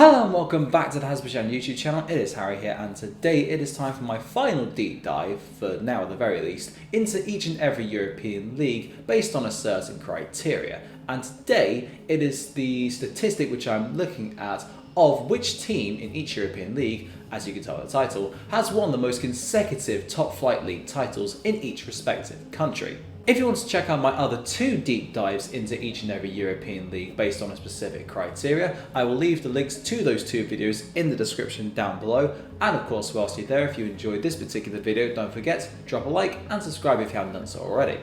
Hello and welcome back to the Hazzabhajan YouTube channel. It is Harry here, and today it is time for my final deep dive, for now at the very least, into each and every European league based on a certain criteria. And today it is the statistic which I'm looking at of which team in each European league, as you can tell by the title, has won the most consecutive top flight league titles in each respective country. If you want to check out my other two deep dives into each and every European league based on a specific criteria, I will leave the links to those two videos in the description down below. And of course, whilst you're there, if you enjoyed this particular video, don't forget, drop a like and subscribe if you haven't done so already.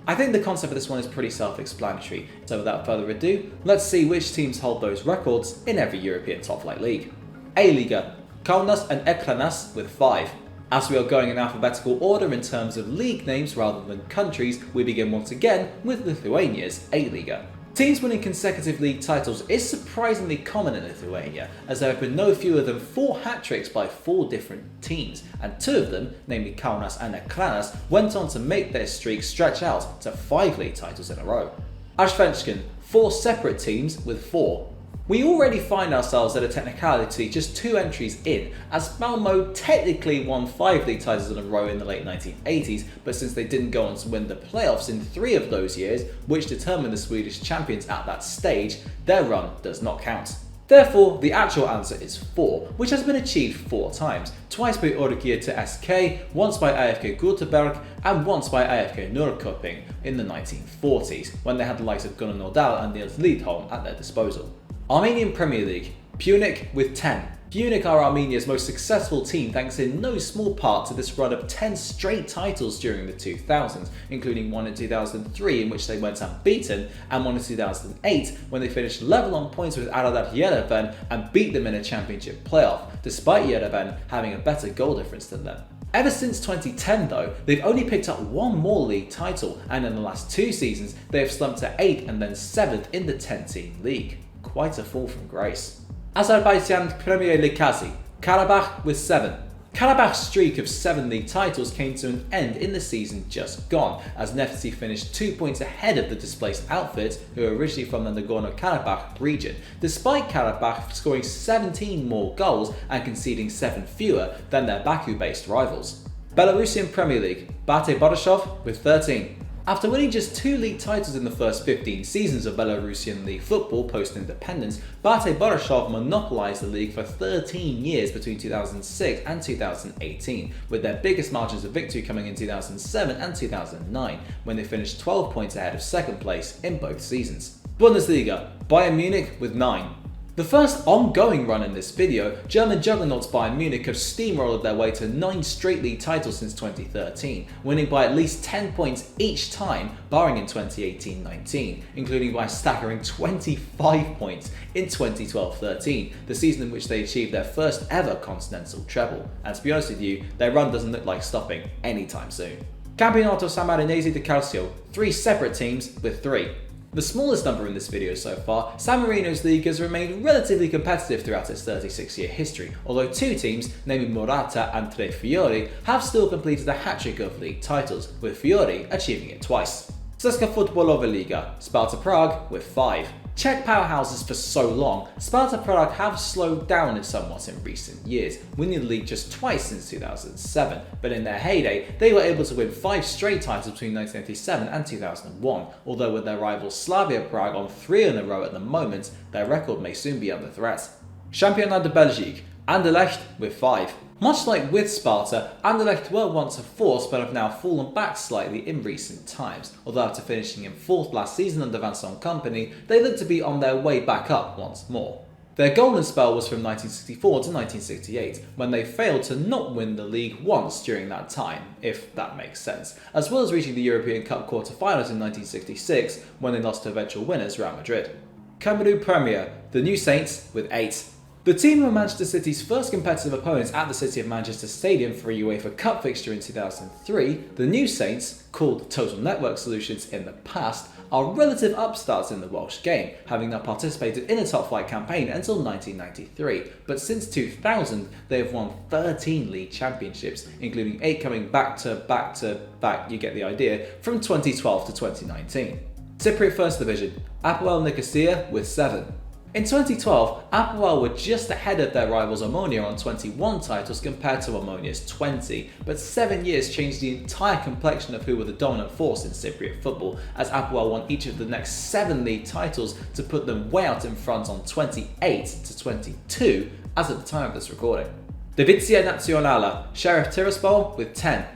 I think the concept of this one is pretty self-explanatory, so without further ado, let's see which teams hold those records in every European top flight league. A-Liga, Kaunas and Ekranas with 5. As we are going in alphabetical order in terms of league names rather than countries, we begin once again with Lithuania's A-Liga. Teams winning consecutive league titles is surprisingly common in Lithuania, as there have been no fewer than 4 hat-tricks by 4 different teams, and 2 of them, namely Kaunas and Ekranas, went on to make their streak stretch out to 5 league titles in a row. Allsvenskan, 4 separate teams with 4. We already find ourselves at a technicality just 2 entries in, as Malmo technically won 5 league titles in a row in the late 1980s, but since they didn't go on to win the playoffs in 3 of those years, which determined the Swedish champions at that stage, their run does not count. Therefore, the actual answer is 4, which has been achieved 4 times, twice by Orgia to SK, once by AFK Göteborg, and once by AFK Norrköping in the 1940s, when they had the likes of Gunnar Nordal and Nils Lidholm at their disposal. Armenian Premier League, Punic with 10. Punic are Armenia's most successful team thanks in no small part to this run of 10 straight titles during the 2000s, including one in 2003 in which they went unbeaten, and one in 2008 when they finished level on points with Aradat Yerevan and beat them in a championship playoff, despite Yerevan having a better goal difference than them. Ever since 2010 though, they've only picked up 1 more league title, and in the last 2 seasons they have slumped to 8th and then 7th in the 10-team league. Quite a fall from grace. Hazzabhajan Premier League, Karabakh with 7. Karabach's streak of 7 league titles came to an end in the season just gone, as Neftchi finished 2 points ahead of the displaced outfit, who were originally from the Nagorno-Karabakh region, despite Karabakh scoring 17 more goals and conceding 7 fewer than their Baku-based rivals. Belarusian Premier League, Bate Borisov with 13. After winning just 2 league titles in the first 15 seasons of Belarusian league football post-independence, Bate Borisov monopolised the league for 13 years between 2006 and 2018, with their biggest margins of victory coming in 2007 and 2009, when they finished 12 points ahead of second place in both seasons. Bundesliga, Bayern Munich with 9. The first ongoing run in this video, German juggernauts Bayern Munich have steamrolled their way to 9 straight league titles since 2013, winning by at least 10 points each time, barring in 2018-19, including by a staggering 25 points in 2012-13, the season in which they achieved their first ever continental treble. And to be honest with you, their run doesn't look like stopping anytime soon. Campionato Sammarinese di Calcio, 3 separate teams with 3. The smallest number in this video so far, San Marino's league has remained relatively competitive throughout its 36-year history, although 2 teams, namely Morata and Tre Fiori, have still completed a hat-trick of league titles, with Fiori achieving it twice. Česká Futbalová Liga, Sparta Prague with 5. Czech powerhouses for so long, Sparta Prague have slowed down somewhat in recent years, winning the league just twice since 2007, but in their heyday, they were able to win 5 straight titles between 1997 and 2001, although with their rival Slavia Prague on 3 in a row at the moment, their record may soon be under threat. Championnat de Belgique, Anderlecht with 5. Much like with Sparta, Anderlecht were once a force but have now fallen back slightly in recent times, although after finishing in 4th last season under Vincent Kompany, they look to be on their way back up once more. Their golden spell was from 1964 to 1968, when they failed to not win the league once during that time, if that makes sense, as well as reaching the European Cup quarter-finals in 1966, when they lost to eventual winners Real Madrid. Cameroon Premier, the New Saints with 8. The team were Manchester City's first competitive opponents at the City of Manchester Stadium for a UEFA Cup fixture in 2003, the New Saints, called Total Network Solutions in the past, are relative upstarts in the Welsh game, having not participated in a top-flight campaign until 1993, but since 2000 they have won 13 league championships, including 8 coming back, you get the idea, from 2012 to 2019. Cypriot First Division, Apoel Nicosia with 7. In 2012, Apoel were just ahead of their rivals Omonia on 21 titles compared to Omonia's 20, but 7 years changed the entire complexion of who were the dominant force in Cypriot football, as Apoel won each of the next 7 league titles to put them way out in front on 28 to 22 as at the time of this recording. Divizia Națională, Sheriff Tiraspol with 10.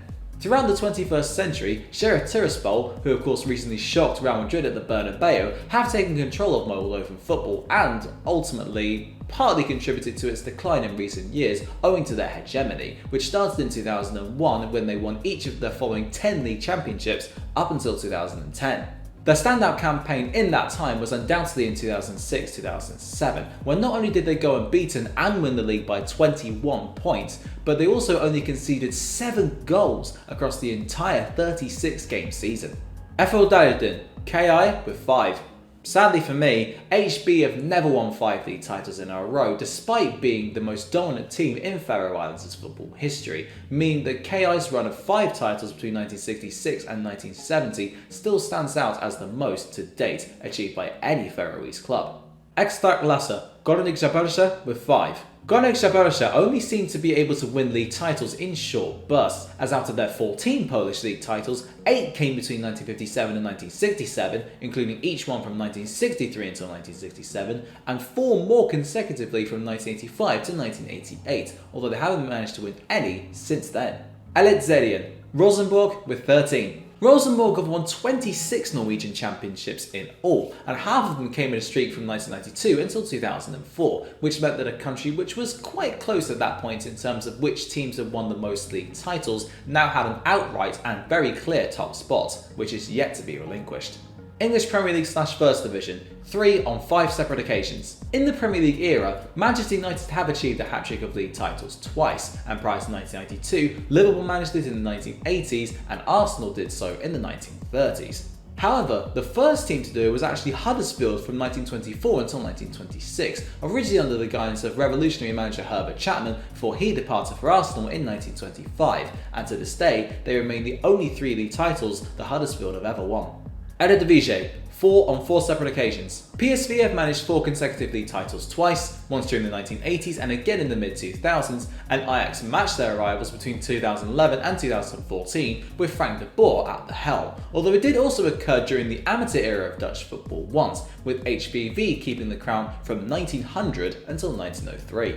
Throughout the 21st century, Sheriff Tiraspol, who of course recently shocked Real Madrid at the Bernabeu, have taken control of Moldovan football and, ultimately, partly contributed to its decline in recent years owing to their hegemony, which started in 2001 when they won each of their following 10 league championships up until 2010. Their standout campaign in that time was undoubtedly in 2006-2007, when not only did they go unbeaten and win the league by 21 points, but they also only conceded 7 goals across the entire 36-game season. FO Dayırdin, KI with 5. Sadly for me, HB have never won 5 league titles in a row, despite being the most dominant team in Faroe Islands' football history, meaning that KI's run of 5 titles between 1966 and 1970 still stands out as the most to date achieved by any Faroese club. Ekstraklasa, Górnik Zabrze with 5. Górnik Zabrze only seemed to be able to win league titles in short bursts, as out of their 14 Polish league titles, 8 came between 1957 and 1967, including each one from 1963 until 1967, and 4 more consecutively from 1985 to 1988, although they haven't managed to win any since then. Elitserien, Rosenborg with 13. Rosenborg have won 26 Norwegian championships in all, and half of them came in a streak from 1992 until 2004, which meant that a country which was quite close at that point in terms of which teams had won the most league titles now had an outright and very clear top spot, which is yet to be relinquished. English Premier League / First Division, 3 on 5 separate occasions. In the Premier League era, Manchester United have achieved a hat-trick of league titles twice, and prior to 1992, Liverpool managed it in the 1980s and Arsenal did so in the 1930s. However, the first team to do it was actually Huddersfield from 1924 until 1926, originally under the guidance of revolutionary manager Herbert Chapman before he departed for Arsenal in 1925, and to this day, they remain the only 3 league titles that Huddersfield have ever won. Eredivisie, 4 on 4 separate occasions. PSV have managed 4 consecutive league titles twice, once during the 1980s and again in the mid-2000s, and Ajax matched their rivals between 2011 and 2014 with Frank de Boer at the helm, although it did also occur during the amateur era of Dutch football once, with HBV keeping the crown from 1900 until 1903.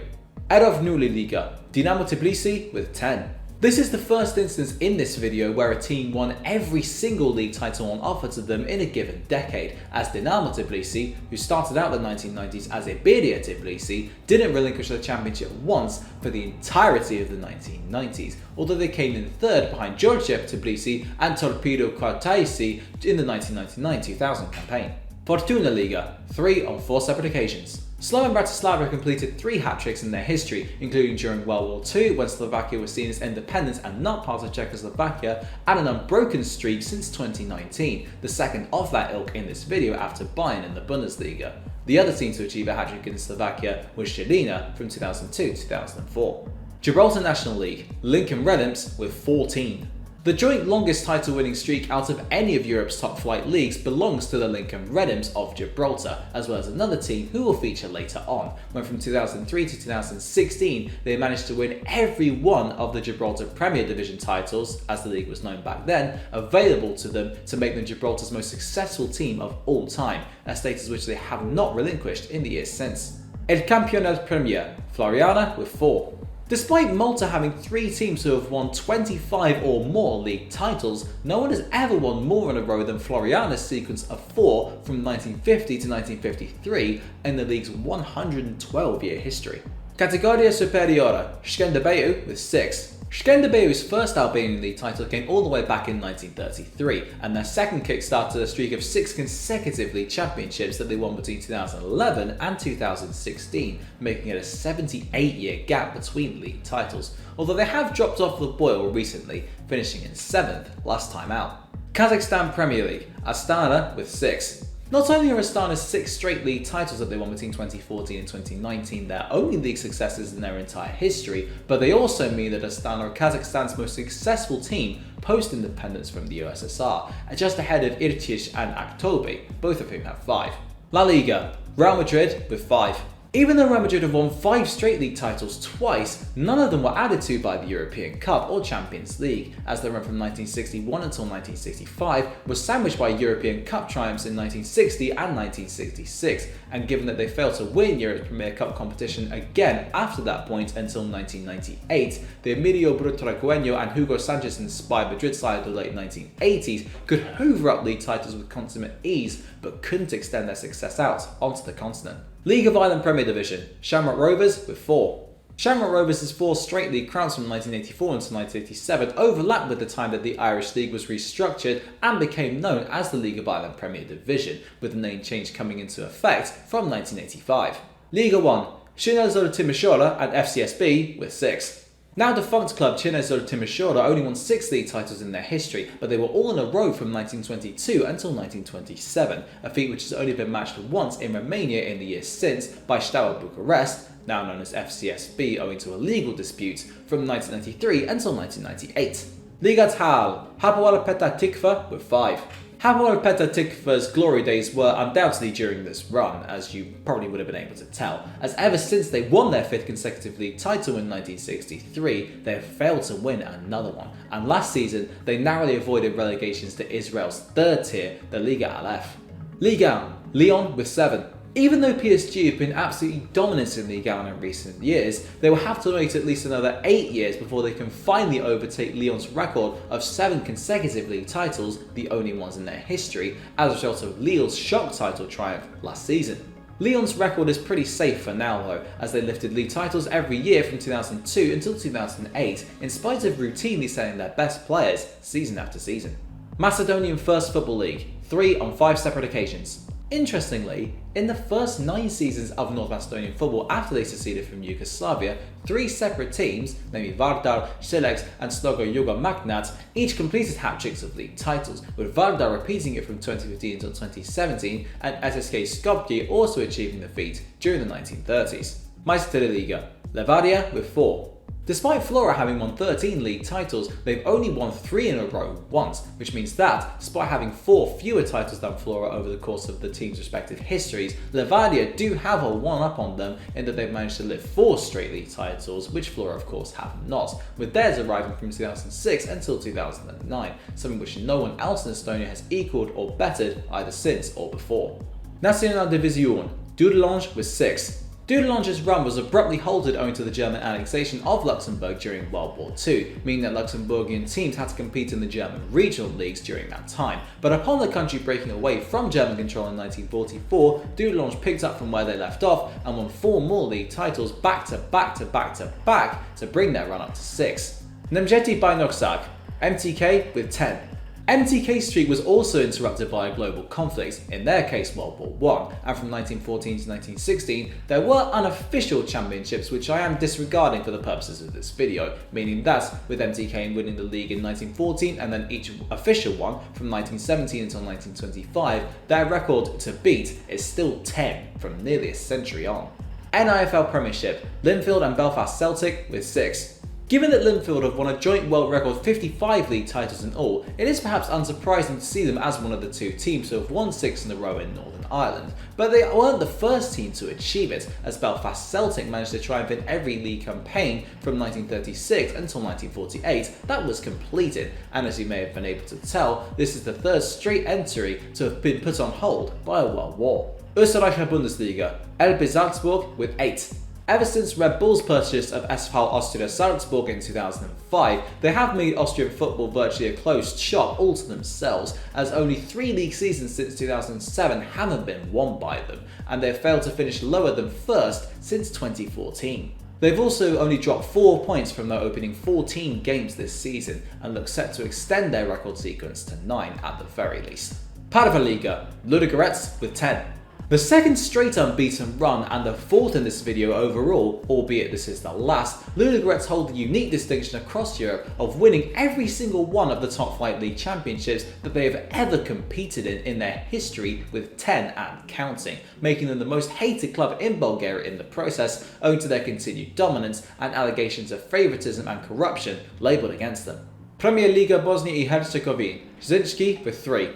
Eredivisie Liga, Dynamo Tbilisi with 10. This is the first instance in this video where a team won every single league title on offer to them in a given decade, as Dynamo Tbilisi, who started out the 1990s as Iberia Tbilisi, didn't relinquish the championship once for the entirety of the 1990s, although they came in third behind Georgia Tbilisi and Torpedo Kutaisi in the 1999-2000 campaign. Fortuna Liga, 3 on 4 separate occasions. Slovan Bratislava completed 3 hat-tricks in their history, including during World War II when Slovakia was seen as independent and not part of Czechoslovakia, and an unbroken streak since 2019, the second of that ilk in this video after Bayern in the Bundesliga. The other team to achieve a hat-trick in Slovakia was Žilina from 2002-2004. Gibraltar National League, Lincoln Redimps with 14. The joint longest title-winning streak out of any of Europe's top-flight leagues belongs to the Lincoln Redimps of Gibraltar, as well as another team who will feature later on, when from 2003 to 2016 they managed to win every one of the Gibraltar Premier Division titles, as the league was known back then, available to them to make them Gibraltar's most successful team of all time, a status which they have not relinquished in the years since. El Campionat Premier, Floriana with 4. Despite Malta having 3 teams who have won 25 or more league titles, no one has ever won more in a row than Floriana's sequence of 4 from 1950 to 1953 in the league's 112-year history. Categoria Superiora, Shkendebeu with 6. Shkendebeu's first Albanian league title came all the way back in 1933, and their second kick started a streak of 6 consecutive league championships that they won between 2011 and 2016, making it a 78-year gap between league titles, although they have dropped off the boil recently, finishing in 7th last time out. Kazakhstan Premier League, Astana with 6. Not only are Astana's 6 straight league titles that they won between 2014 and 2019 their only league successes in their entire history, but they also mean that Astana are Kazakhstan's most successful team post-independence from the USSR, just ahead of Irtych and Aktobe, both of whom have 5. La Liga, Real Madrid with 5. Even though Real Madrid have won 5 straight league titles twice, none of them were added to by the European Cup or Champions League, as their run from 1961 until 1965 was sandwiched by European Cup triumphs in 1960 and 1966, and given that they failed to win Europe's Premier Cup competition again after that point until 1998, the Emilio Butragueño and Hugo Sanchez inspired Madrid side of the late 1980s could hoover up league titles with consummate ease, but couldn't extend their success out onto the continent. League of Ireland Premier Division, Shamrock Rovers with 4. Shamrock Rovers' 4 straight league crowns from 1984 until 1987 overlapped with the time that the Irish League was restructured and became known as the League of Ireland Premier Division, with the name change coming into effect from 1985. Liga 1, Cinezza Timișoara and FCSB with 6. Now defunct club Cinezza Timișoara only won 6 league titles in their history, but they were all in a row from 1922 until 1927, a feat which has only been matched once in Romania in the years since by Steaua Bucharest, now known as FCSB owing to a legal dispute, from 1993 until 1998. Liga Tal, Hapoel Petah Tikva with 5. Hapoel Petah Tikva's glory days were undoubtedly during this run, as you probably would have been able to tell, as ever since they won their 5th consecutive league title in 1963, they have failed to win another one, and last season they narrowly avoided relegations to Israel's 3rd tier, the Liga Aleph. Liga 1, Lyon with 7. Even though PSG have been absolutely dominant in Liga 1 in recent years, they will have to wait at least another 8 years before they can finally overtake Lyon's record of 7 consecutive league titles, the only ones in their history, as a result of Lille's shock title triumph last season. Lyon's record is pretty safe for now though, as they lifted league titles every year from 2002 until 2008, in spite of routinely selling their best players season after season. Macedonian First Football League, 3 on 5 separate occasions. Interestingly, in the first 9 seasons of North Macedonian football after they seceded from Yugoslavia, 3 separate teams, namely Vardar, Selex and Slogo Juga Magnat, each completed hat-tricks of league titles, with Vardar repeating it from 2015 until 2017 and SSK Skopje also achieving the feat during the 1930s. Meister Liga, Lavaria with 4. Despite Flora having won 13 league titles, they've only won 3 in a row once, which means that, despite having 4 fewer titles than Flora over the course of the team's respective histories, Lavaria do have a one-up on them in that they've managed to lift 4 straight league titles, which Flora of course have not, with theirs arriving from 2006 until 2009, something which no one else in Estonia has equalled or bettered either since or before. Națională Diviziune, Dudelange with 6. Dudelange's run was abruptly halted owing to the German annexation of Luxembourg during World War II, meaning that Luxembourgian teams had to compete in the German regional leagues during that time. But upon the country breaking away from German control in 1944, Dudelange picked up from where they left off and won 4 more league titles back to back to bring their run up to 6. Nemzeti Bajnokság, MTK with 10. MTK's streak was also interrupted by a global conflict, in their case World War I, and from 1914 to 1916 there were unofficial championships which I am disregarding for the purposes of this video, meaning that with MTK winning the league in 1914 and then each official one from 1917 until 1925, their record to beat is still 10 from nearly a century on. NIFL Premiership, Linfield and Belfast Celtic with 6. Given that Linfield have won a joint world record 55 league titles in all, it is perhaps unsurprising to see them as one of the 2 teams who have won 6 in a row in Northern Ireland. But they weren't the first team to achieve it, as Belfast Celtic managed to triumph in every league campaign from 1936 until 1948 that was completed, and as you may have been able to tell, this is the 3rd straight entry to have been put on hold by a world war. Österreichische Bundesliga, LB Salzburg with 8. Ever since Red Bull's purchase of SV Austria Salzburg in 2005, they have made Austrian football virtually a closed shop all to themselves, as only 3 league seasons since 2007 haven't been won by them, and they have failed to finish lower than first since 2014. They've also only dropped 4 points from their opening 14 games this season, and look set to extend their record sequence to 9 at the very least. Padova Liga, Ludogorets with 10. The 2nd straight unbeaten run and the 4th in this video overall, albeit this is the last, Ludogorets hold the unique distinction across Europe of winning every single one of the top flight league championships that they have ever competed in their history, with 10 and counting, making them the most hated club in Bulgaria in the process, owing to their continued dominance and allegations of favouritism and corruption labelled against them. Premier Liga Bosnia and Herzegovina, Zinski with 3.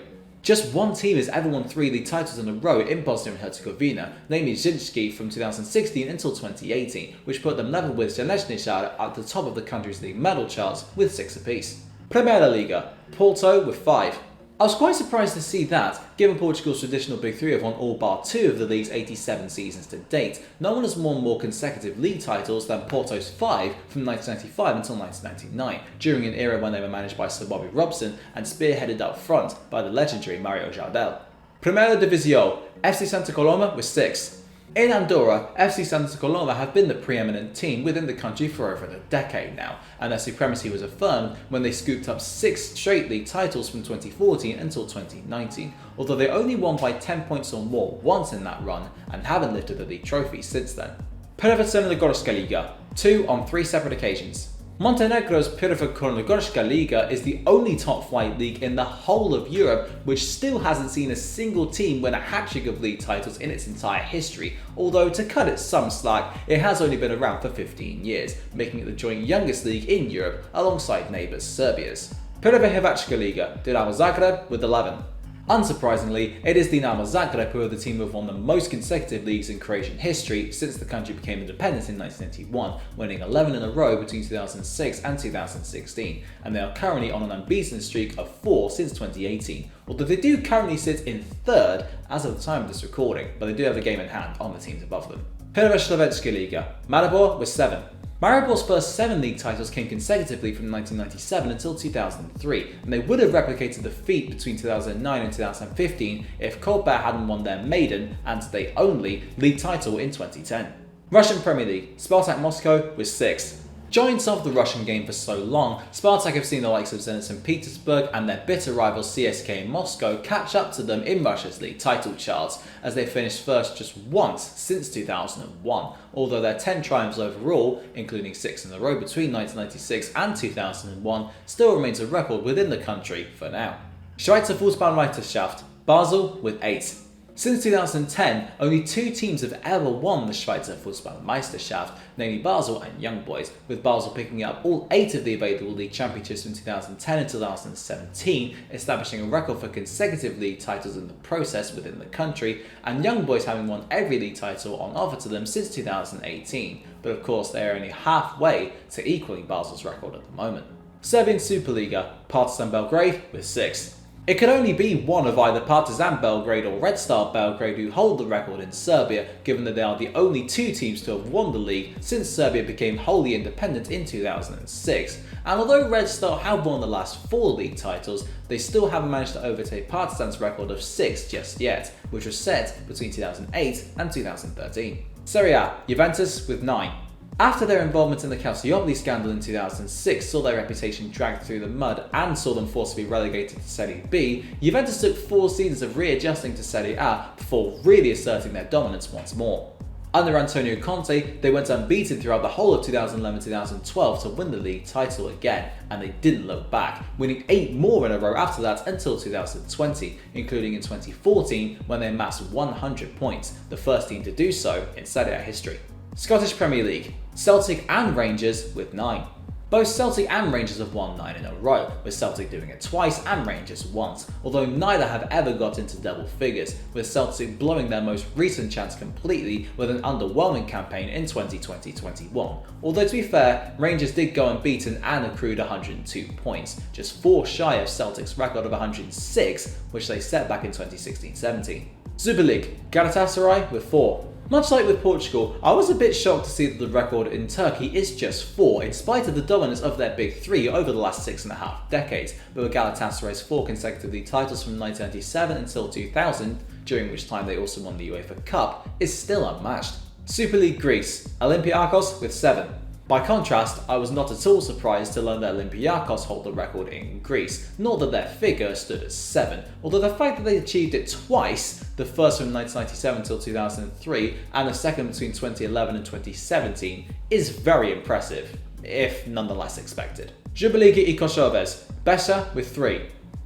Just one team has ever won 3 league titles in a row in Bosnia and Herzegovina, namely Zinski from 2016 until 2018, which put them level with Željezničar at the top of the country's league medal charts with 6 apiece. Primeira Liga, Porto with 5. I was quite surprised to see that, given Portugal's traditional Big Three have won all bar 2 of the league's 87 seasons to date. No one has won more consecutive league titles than Porto's 5 from 1995 until 1999, during an era when they were managed by Sir Bobby Robson and spearheaded up front by the legendary Mario Jardel. Primeira Divisão, FC Santa Coloma with 6. In Andorra, FC Santa Coloma have been the preeminent team within the country for over a decade now, and their supremacy was affirmed when they scooped up 6 straight league titles from 2014 until 2019, although they only won by 10 points or more once in that run and haven't lifted the league trophy since then. Prva Crnogorska Liga, 2 on 3 separate occasions. Montenegro's Prva Crnogorska Liga is the only top-flight league in the whole of Europe which still hasn't seen a single team win a hat-trick of league titles in its entire history, although to cut it some slack, it has only been around for 15 years, making it the joint youngest league in Europe alongside neighbours Serbia's. Prva Hrvatska Liga, Dinamo Zagreb with 11. Unsurprisingly, it is Dinamo Zagreb who are the team who have won the most consecutive leagues in Croatian history since the country became independent in 1991, winning 11 in a row between 2006 and 2016, and they are currently on an unbeaten streak of 4 since 2018, although they do currently sit in 3rd as of the time of this recording, but they do have a game in hand on the teams above them. Prva Slovenska Liga, Maribor with 7. Maribor's first 7 league titles came consecutively from 1997 until 2003, and they would have replicated the feat between 2009 and 2015 if Koper hadn't won their maiden, and today only, league title in 2010. Russian Premier League, Spartak Moscow with 6. Giants of the Russian game for so long, Spartak have seen the likes of Zenit St. Petersburg and their bitter rivals CSK in Moscow catch up to them in Russia's league title charts, as they finished first just once since 2001, although their 10 triumphs overall, including 6 in a row between 1996 and 2001, still remains a record within the country for now. Schweizer Fußballmeisterschaft, Basel with 8. Since 2010, only 2 teams have ever won the Schweizer Fußballmeisterschaft, namely Basel and Young Boys, with Basel picking up all 8 of the available league championships from 2010 and 2017, establishing a record for consecutive league titles in the process within the country, and Young Boys having won every league title on offer to them since 2018, but of course they are only halfway to equaling Basel's record at the moment. Serbian Superliga, Partizan Belgrade with 6. It could only be one of either Partizan Belgrade or Red Star Belgrade who hold the record in Serbia, given that they are the only 2 teams to have won the league since Serbia became wholly independent in 2006. And although Red Star have won the last 4 league titles, they still haven't managed to overtake Partizan's record of 6 just yet, which was set between 2008 and 2013. Serie A, Juventus with 9. After their involvement in the Calciopoli scandal in 2006 saw their reputation dragged through the mud and saw them forced to be relegated to Serie B, Juventus took 4 seasons of readjusting to Serie A before really asserting their dominance once more. Under Antonio Conte, they went unbeaten throughout the whole of 2011-2012 to win the league title again, and they didn't look back, winning 8 more in a row after that until 2020, including in 2014 when they amassed 100 points, the first team to do so in Serie A history. Scottish Premier League, Celtic and Rangers with 9. Both Celtic and Rangers have won 9 in a row, with Celtic doing it twice and Rangers once, although neither have ever got into double figures, with Celtic blowing their most recent chance completely with an underwhelming campaign in 2020-21. Although to be fair, Rangers did go unbeaten and accrued 102 points, just 4 shy of Celtic's record of 106, which they set back in 2016-17. Super League, Galatasaray with 4. Much like with Portugal, I was a bit shocked to see that the record in Turkey is just 4, in spite of the dominance of their big 3 over the last 6.5 decades, but with Galatasaray's 4 consecutive league titles from 1997 until 2000, during which time they also won the UEFA Cup, is still unmatched. Super League Greece, Olympiakos with 7. By contrast, I was not at all surprised to learn that Olympiakos hold the record in Greece, nor that their figure stood at 7, although the fact that they achieved it twice, the first from 1997 till 2003 and the second between 2011 and 2017, is very impressive, if nonetheless expected. Superliga i Košovez, Besa with 3.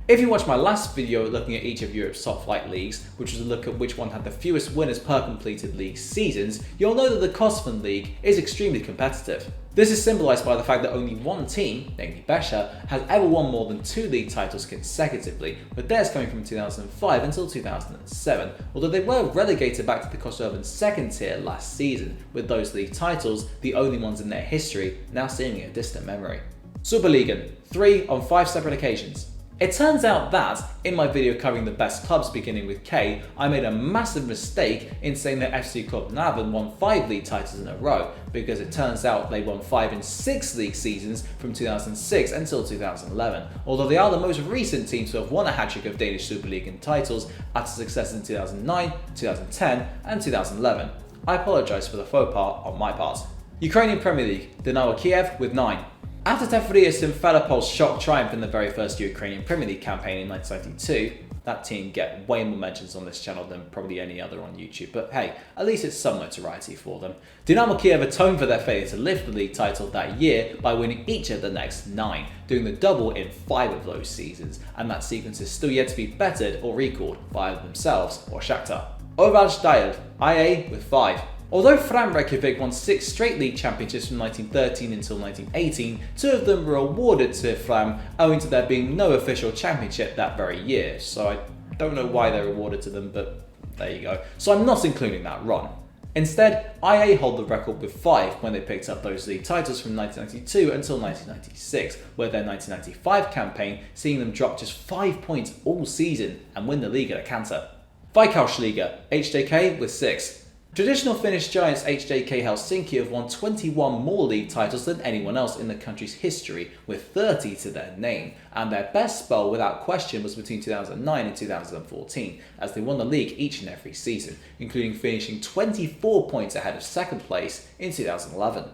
If you watched my last video looking at each of Europe's top flight leagues, which was a look at which one had the fewest winners per completed league seasons, you'll know that the Kosovan League is extremely competitive. This is symbolised by the fact that only one team, namely Meister, has ever won more than 2 league titles consecutively, with theirs coming from 2005 until 2007, although they were relegated back to the Kosovan second tier last season, with those league titles, the only ones in their history, now seeming a distant memory. Superliga, 3 on 5 separate occasions. It turns out that, in my video covering the best clubs beginning with K, I made a massive mistake in saying that FC Club Navan won 5 league titles in a row, because it turns out they won 5 in 6 league seasons from 2006 until 2011, although they are the most recent team to have won a hat-trick of Danish Superliga titles after successes in 2009, 2010 and 2011. I apologise for the faux pas on my part. Ukrainian Premier League, Dynamo Kiev with 9. After Tefria Simferopol's shock triumph in the very first Ukrainian Premier League campaign in 1992, that team get way more mentions on this channel than probably any other on YouTube, but hey, at least it's some notoriety for them. Dynamo Kiev atoned for their failure to lift the league title that year by winning each of the next 9, doing the double in 5 of those seasons, and that sequence is still yet to be bettered or recalled by either themselves or Shakhtar. Overal IA with 5. Although Fram Reykjavik won 6 straight league championships from 1913 until 1918, 2 of them were awarded to Fram owing to there being no official championship that very year, so I don't know why they're awarded to them, but there you go. So I'm not including that run. Instead, IA hold the record with 5 when they picked up those league titles from 1992 until 1996, where their 1995 campaign seeing them drop just 5 points all season and win the league at a canter. Liga, HJK with 6. Traditional Finnish giants HJK Helsinki have won 21 more league titles than anyone else in the country's history, with 30 to their name, and their best spell without question was between 2009 and 2014, as they won the league each and every season, including finishing 24 points ahead of second place in 2011.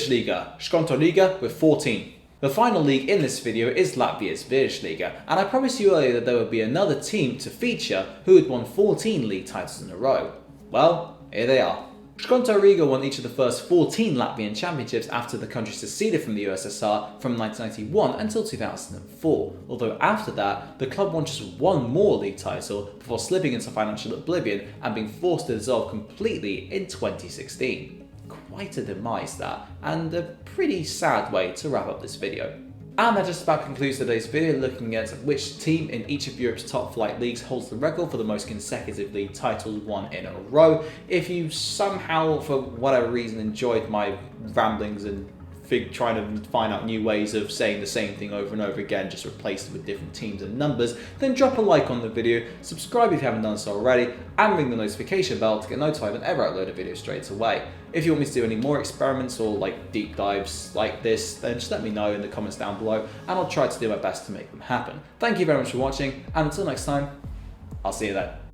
Liga, Liga with 14. The final league in this video is Latvia's Liga, and I promised you earlier that there would be another team to feature who had won 14 league titles in a row. Well, here they are. Shkonto Riga won each of the first 14 Latvian championships after the country seceded from the USSR from 1991 until 2004, although after that, the club won just one more league title before slipping into financial oblivion and being forced to dissolve completely in 2016. Quite a demise that, and a pretty sad way to wrap up this video. And that just about concludes today's video, looking at which team in each of Europe's top flight leagues holds the record for the most consecutive league titles won in a row. If you somehow, for whatever reason, enjoyed my ramblings and trying to find out new ways of saying the same thing over and over again, just replaced it with different teams and numbers, then drop a like on the video, subscribe if you haven't done so already, and ring the notification bell to get notified whenever I upload a video straight away. If you want me to do any more experiments or like deep dives like this, then just let me know in the comments down below, and I'll try to do my best to make them happen. Thank you very much for watching, and until next time, I'll see you then.